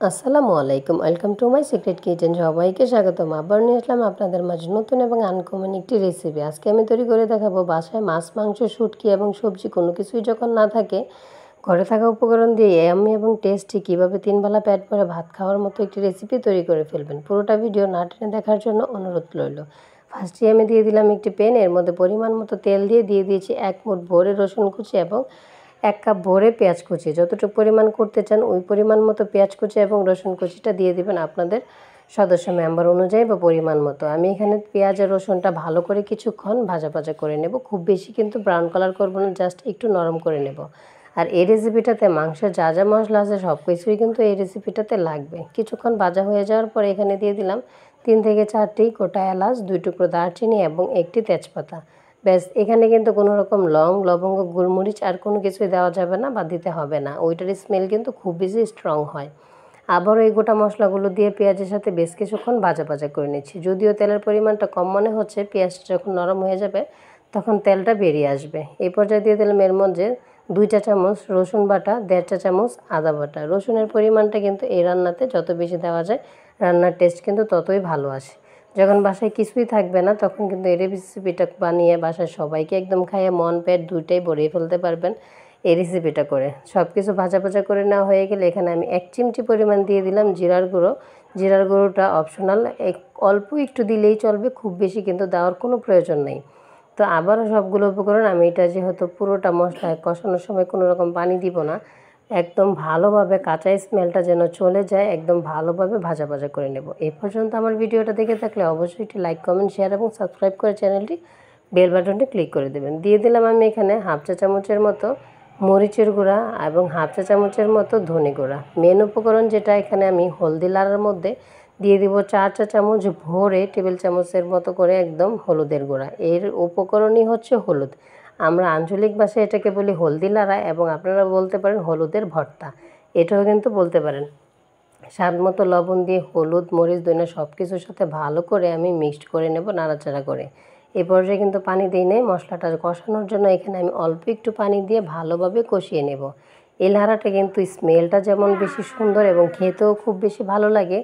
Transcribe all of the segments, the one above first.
আসসালামু আলাইকুম, welcome to my secret kitchen. সবাইকে স্বাগতম। আবার নিয়ে আসলাম আপনাদের মাঝে নতুন এবং আনকমন একটি রেসিপি। আজকে আমি তৈরি করে দেখাবো বাসায় মাছ, মাংস, শুটকি এবং সবজি কোনো কিছুই যখন না থাকে, ঘরে থাকা উপকরণ দিয়ে ইয়াম্মি এবং টেস্টি কীভাবে 3 বেলা পেট ভরে ভাত খাওয়ার মতো একটি রেসিপি তৈরি করে ফেলবেন। পুরোটা ভিডিও না টেনে দেখার জন্য অনুরোধ রইল। ফার্স্টে আমি দিয়ে দিলাম একটি প্যান, এর মধ্যে পরিমাণ মতো তেল দিয়ে দিয়েছি 1 মুঠ ভরে রসুন কুচি এবং 1 কাপ ভরে পেঁয়াজ কুচি। যতটুকু পরিমাণ করতে চান ওই পরিমাণ মতো পেঁয়াজ কুচি এবং রসুন কুচিটা দিয়ে দিবেন আপনাদের সদস্য মেম্বার অনুযায়ী বা পরিমাণ মতো। আমি এখানে পেঁয়াজ আর রসুনটা ভালো করে কিছুক্ষণ ভাজা ভাজা করে নেব। খুব বেশি কিন্তু ব্রাউন কালার করব না, জাস্ট একটু নরম করে নেব। আর এই রেসিপিটাতে মাংসের যা যা মশলা আছে সব কিছুই কিন্তু এই রেসিপিটাতে লাগবে। কিছুক্ষণ ভাজা হয়ে যাওয়ার পর এখানে দিয়ে দিলাম 3 থেকে 4টি গোটা এলাচ, 2 টুকরো দারচিনি এবং একটি তেজপাতা। ব্যাস, এখানে কিন্তু কোনো রকম লং, লবঙ্গ, গোলমরিচ আর কোনো কিছুই দেওয়া যাবে না বা দিতে হবে না। ওইটার স্মেল কিন্তু খুব বেশি স্ট্রং হয়। আবারও এই গোটা মশলাগুলো দিয়ে পেঁয়াজের সাথে বেশ কিছুক্ষণ ভাজা ভাজা করে নিচ্ছি। যদিও তেলের পরিমাণটা কম মনে হচ্ছে, পেঁয়াজটা যখন নরম হয়ে যাবে তখন তেলটা বেরিয়ে আসবে। এই পর্যায়ে দিয়ে দিলাম এর মধ্যে 2 চা চামচ রসুন বাটা, 1.5 চা চামচ আদা বাটা। রসুনের পরিমাণটা কিন্তু এই রান্নাতে যত বেশি দেওয়া যায় রান্নার টেস্ট কিন্তু ততই ভালো আসে। যখন বাসায় কিছুই থাকবে না তখন কিন্তু এই রেসিপিটা বানিয়ে বাসায় সবাইকে একদম খাইয়ে মন পেট দুইটাই ভরিয়ে ফেলতে পারবেন এই রেসিপিটা করে। সব কিছু ভাজা ভাজা করে নেওয়া হয়ে গেলে এখানে আমি 1 চিমটি পরিমাণ দিয়ে দিলাম জিরার গুঁড়ো। জিরার গুঁড়োটা অপশনাল, অল্প একটু দিলেই চলবে, খুব বেশি কিন্তু দেওয়ার কোনো প্রয়োজন নেই। তো আবারও সবগুলো উপকরণ আমি এটা যেহেতু পুরোটা মশলায় কষানোর সময় কোনো রকম পানি দিব না, একদম ভালোভাবে কাঁচা স্মেলটা যেন চলে যায়, একদম ভালোভাবে ভাজা ভাজা করে নেব। এই পর্যন্ত আমার ভিডিওটা দেখে থাকলে অবশ্যই একটি লাইক, কমেন্ট, শেয়ার এবং সাবস্ক্রাইব করে চ্যানেলটি বেল বাটনটি ক্লিক করে দেবেন। দিয়ে দিলাম আমি এখানে 1/2 চা চামচের মতো মরিচের গুঁড়া এবং 1/2 চা চামচের মতো ধনে গুঁড়া। মেন উপকরণ যেটা এখানে আমি হলদি লাড়ার মধ্যে দিয়ে দিব 4 চা চামচ ভরে টেবিল চামচের মতো করে একদম হলুদের গুঁড়া। এর উপকরণই হচ্ছে হলুদ। আমরা আঞ্চলিক ভাষায় এটাকে বলি হলদি লাড়া এবং আপনারা বলতে পারেন হলুদের ভর্তা, এটাও কিন্তু বলতে পারেন। স্বাদ মতো লবণ দিয়ে হলুদ, মরিচ, ধনিয়া সব কিছুর সাথে ভালো করে আমি মিক্সড করে নেব নাড়াচাড়া করে। এই পর্যায়ে কিন্তু পানি দিই নাই, মশলাটা কষানোর জন্য এখানে আমি অল্প একটু পানি দিয়ে ভালোভাবে কষিয়ে নেব। এই লাড়াটা কিন্তু স্মেলটা যেমন বেশি সুন্দর এবং খেতেও খুব বেশি ভালো লাগে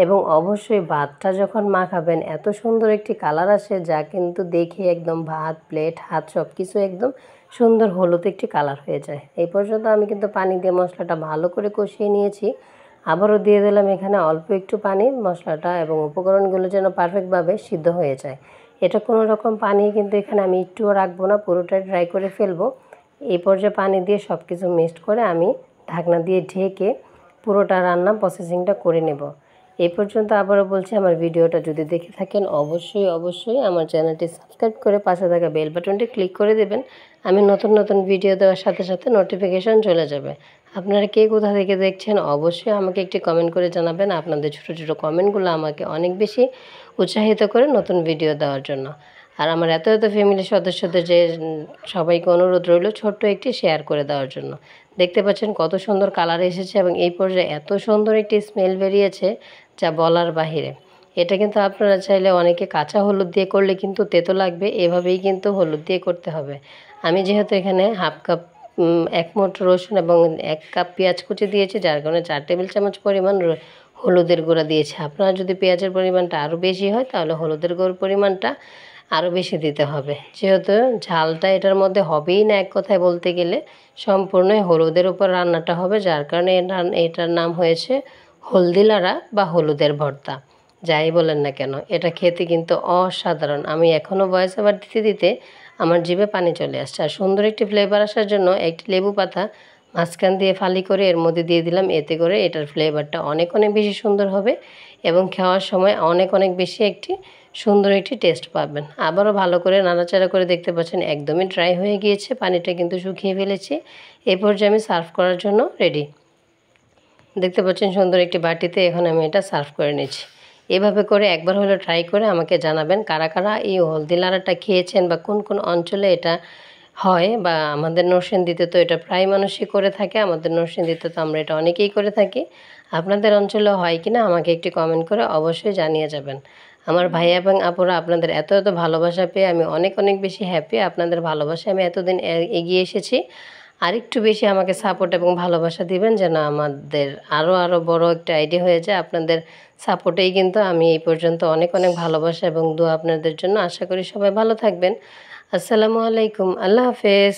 এবং অবশ্যই ভাতটা যখন মাখাবেন এত সুন্দর একটি কালার আসে যা কিন্তু দেখে একদম ভাত, প্লেট, হাত সব কিছু একদম সুন্দর হলুদ একটি কালার হয়ে যায়। এই পর্যন্ত আমি কিন্তু পানি দিয়ে মশলাটা ভালো করে কষিয়ে নিয়েছি। আবারও দিয়ে দিলাম এখানে অল্প একটু পানি, মশলাটা এবং উপকরণগুলো যেন পারফেক্টভাবে সিদ্ধ হয়ে যায়। এটা কোনো রকম পানি কিন্তু এখানে আমি একটুও রাখবো না, পুরোটাই ড্রাই করে ফেলবো। এই পর্যায়ে পানি দিয়ে সব কিছু মিক্সড করে আমি ঢাকনা দিয়ে ঢেকে পুরোটা রান্না প্রসেসিংটা করে নেব। এই পর্যন্ত আবারও বলছি, আমার ভিডিওটা যদি দেখে থাকেন অবশ্যই আমার চ্যানেলটি সাবস্ক্রাইব করে পাশে থাকা বেল বাটনটি ক্লিক করে দেবেন। আমি নতুন নতুন ভিডিও দেওয়ার সাথে সাথে নোটিফিকেশন চলে যাবে। আপনারা কে কোথা থেকে দেখছেন অবশ্যই আমাকে একটি কমেন্ট করে জানাবেন। আপনাদের ছোটো ছোটো কমেন্টগুলো আমাকে অনেক বেশি উৎসাহিত করে নতুন ভিডিও দেওয়ার জন্য। আর আমার এত ফ্যামিলি সদস্যদের যে সবাইকে অনুরোধ রইল ছোট্ট একটি শেয়ার করে দেওয়ার জন্য। দেখতে পাচ্ছেন কত সুন্দর কালার এসেছে এবং এই পর্যায়ে এত সুন্দর একটি স্মেল বেরিয়েছে যা বলার বাহিরে। এটা কিন্তু আপনারা চাইলে অনেকে কাঁচা হলুদ দিয়ে করলে কিন্তু তেতো লাগবে, এভাবেই কিন্তু হলুদ দিয়ে করতে হবে। আমি যেহেতু এখানে 1/2 কাপ 1 মুঠ রসুন এবং 1 কাপ পেঁয়াজ কুচি দিয়েছি, যার কারণে 4 টেবিল চামচ পরিমাণ হলুদের গুঁড়া দিয়েছি। আপনারা যদি পেঁয়াজের পরিমাণটা আরও বেশি হয় তাহলে হলুদের গুঁড়োর পরিমাণটা আরও বেশি দিতে হবে। যেহেতু ঝালটা এটার মধ্যে হবেই না, এক কথায় বলতে গেলে সম্পূর্ণই হলুদের উপর রান্নাটা হবে, যার কারণে এটার নাম হয়েছে হলদি লাড়া বা হলুদের ভর্তা। যাই বলেন না কেন, এটা খেতে কিন্তু অসাধারণ। আমি এখনও ভয়েস ওভার দিতে দিতে আমার জিভে পানি চলে আসছে। আর সুন্দর একটি ফ্লেভার আসার জন্য একটি লেবু পাতা মাঝখান দিয়ে ফালি করে এর মধ্যে দিয়ে দিলাম, এতে করে এটার ফ্লেভারটা অনেক বেশি সুন্দর হবে এবং খাওয়ার সময় অনেক বেশি একটি সুন্দর একটি টেস্ট পাবেন। আবারও ভালো করে নাড়াচাড়া করে দেখতে পাচ্ছেন একদমই ড্রাই হয়ে গিয়েছে, পানিটা কিন্তু শুকিয়ে ফেলেছি। এই পর্যায়ে আমি সার্ভ করার জন্য রেডি। দেখতে পাচ্ছেন সুন্দর একটি বাটিতে এখন আমি এটা সার্ভ করে নিচ্ছি। এভাবে করে একবার হলে ট্রাই করে আমাকে জানাবেন কারা কারা এই হলদি লাড়াটা খেয়েছেন বা কোন কোন অঞ্চলে এটা হয়। বা আমাদের নরসিংদীতে তো এটা প্রায় মানুষই করে থাকে, আমাদের নরসিংদীতে তো আমরা এটা অনেকেই করে থাকি। আপনাদের অঞ্চলে হয় কি না আমাকে একটি কমেন্ট করে অবশ্যই জানিয়ে যাবেন। আমার ভাই এবং আপুরা আপনাদের এত ভালোবাসা পেয়ে আমি অনেক বেশি হ্যাপি। আপনাদের ভালোবাসায় আমি এতদিন এগিয়ে এসেছি। আরেকটু বেশি আমাকে সাপোর্ট এবং ভালোবাসা দিবেন, যেন আমাদের আরও বড় একটা আইডিয়া হয়ে যায়। আপনাদের সাপোর্টেই কিন্তু আমি এই পর্যন্ত অনেক অনেক ভালোবাসা এবং দোয়া আপনাদের জন্য। আশা করি সবাই ভালো থাকবেন। আসসালামু আলাইকুম, আল্লাহ হাফেজ।